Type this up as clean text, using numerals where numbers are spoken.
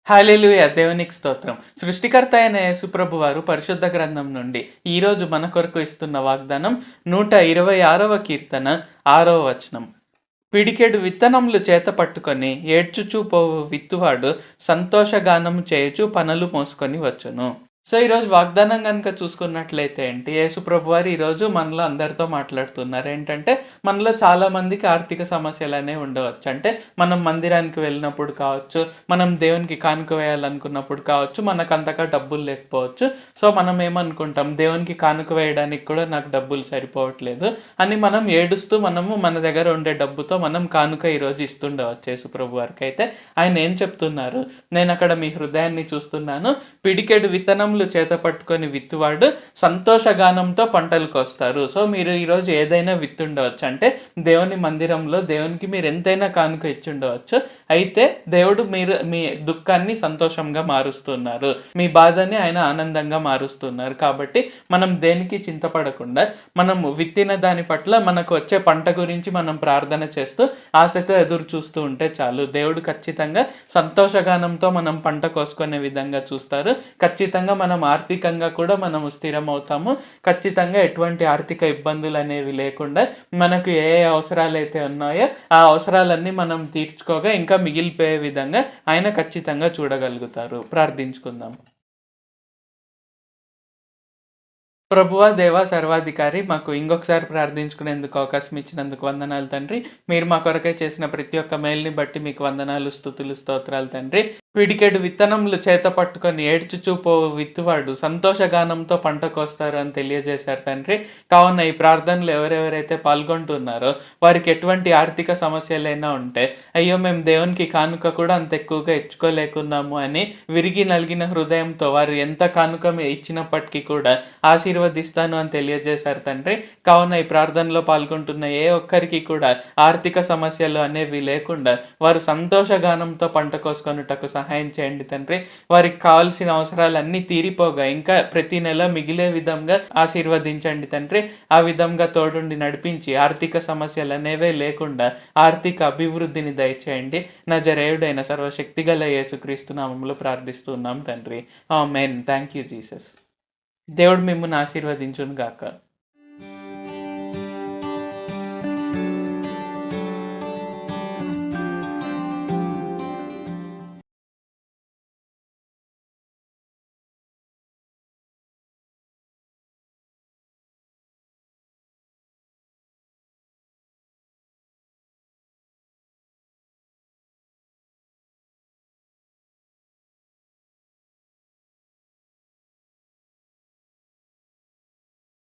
హల్లెలూయా! దేవునికి స్తోత్రం. సృష్టికర్త అయిన యేసుప్రభు వారు పరిశుద్ధ గ్రంథం నుండి ఈరోజు మన కొరకు ఇస్తున్న వాగ్దానం 126వ కీర్తన 6వ వచనం. పిడికెడు విత్తనములు చేత పట్టుకొని ఏడ్చుచూ పోవు విత్తువాడు సంతోషగానము చేయుచు పనులు మోసుకొని వచ్చును. సో, ఈరోజు వాగ్దానం గనుక చూసుకున్నట్లయితే యేసుప్రభు వారు ఈరోజు మనలో అందరితో మాట్లాడుతున్నారు. ఏంటంటే, మనలో చాలా మందికి ఆర్థిక సమస్యలనేవి ఉండవచ్చు. అంటే, మనం మందిరానికి వెళ్ళినప్పుడు కావచ్చు, మనం దేవునికి కానుక వేయాలనుకున్నప్పుడు కావచ్చు, మనకంతగా డబ్బులు లేకపోవచ్చు. సో, మనం ఏమనుకుంటాం, దేవునికి కానుక వేయడానికి కూడా నాకు డబ్బులు సరిపోవట్లేదు అని మనం ఏడుస్తూ మన దగ్గర ఉండే డబ్బుతో మనం కానుక ఈరోజు ఇస్తుండవచ్చు యేసుప్రభు వారికైతే. ఆయన ఏం చెప్తున్నారు, నేనక్కడ మీ హృదయాన్ని చూస్తున్నాను. పిడికెడు విత్తనములు చేత పట్టుకొని విత్తువాడు సంతోషగానంతో పంటలు కోస్తారు. సో, మీరు ఈరోజు ఏదైనా విత్తుండవచ్చు. అంటే దేవుని మందిరంలో దేవునికి మీరు ఎంతైనా కానుక ఇచ్చుండవచ్చు. అయితే దేవుడు మీ దుఃఖాన్ని సంతోషంగా మారుస్తున్నారు. మీ బాధని ఆయన ఆనందంగా మారుస్తున్నారు. కాబట్టి మనం దేనికి చింతపడకుండా మనము విత్తిన దాని పట్ల మనకు వచ్చే పంట గురించి మనం ప్రార్థన చేస్తూ ఆశతో ఎదురు చూస్తూ ఉంటే చాలు. దేవుడు ఖచ్చితంగా సంతోషగానంతో మనం పంట కోసుకునే విధంగా చూస్తారు. ఖచ్చితంగా మనం ఆర్థికంగా కూడా మనము స్థిరమవుతాము. ఖచ్చితంగా ఎటువంటి ఆర్థిక ఇబ్బందులు అనేవి లేకుండా మనకు ఏ అవసరాలైతే ఉన్నాయో ఆ అవసరాలన్నీ మనం తీర్చుకోగా ఇంకా మిగిలిపోయే విధంగా ఆయన ఖచ్చితంగా చూడగలుగుతారు. ప్రార్థించుకుందాం. ప్రభువా, దేవా, సర్వాధికారి, మాకు ఇంకొకసారి ప్రార్థించుకునేందుకు అవకాశం ఇచ్చినందుకు వందనాలు తండ్రి. మీరు మా కొరకై చేసిన ప్రతి ఒక్క మేలుని బట్టి మీకు వందనాలు, స్తుతులు, స్తోత్రాలు తండ్రి. పిడికెడు విత్తనములు చేత పట్టుకొని ఏడ్చుచూ పోవు విత్తువాడు సంతోషగానంతో పంట కోస్తారు అని తెలియజేశారు తండ్రి. కావున ఈ ప్రార్థనలు ఎవరెవరైతే పాల్గొంటున్నారో వారికి ఎటువంటి ఆర్థిక సమస్యలైనా ఉంటే, అయ్యో మేము దేవునికి కానుక కూడా అంత ఎక్కువగా ఇచ్చుకోలేకున్నాము అని విరిగి నలిగిన హృదయంతో వారు ఎంత కానుక ఇచ్చినప్పటికీ కూడా ఆశీర్వదిస్తాను అని తెలియజేశారు తండ్రి. కావున ఈ ప్రార్థనలో పాల్గొంటున్న ఏ ఒక్కరికి కూడా ఆర్థిక సమస్యలు అనేవి లేకుండా వారు సంతోషగానంతో పంట కోసుకొనుటకు సహాయం చేయండి తండ్రి. వారికి కావాల్సిన అవసరాలన్నీ తీరిపోగా ఇంకా ప్రతి నెల మిగిలే విధంగా ఆశీర్వదించండి తండ్రి. ఆ విధంగా తోడుండి నడిపించి ఆర్థిక సమస్యలు అనేవే లేకుండా ఆర్థిక అభివృద్ధిని దయచేయండి. నజరేయుడైన సర్వశక్తిగల యేసుక్రీస్తు నామములో ప్రార్థిస్తున్నాం తండ్రి. ఆమేన్. Thank you Jesus. దేవుడు మిమ్మల్ని ఆశీర్వదించును గాక.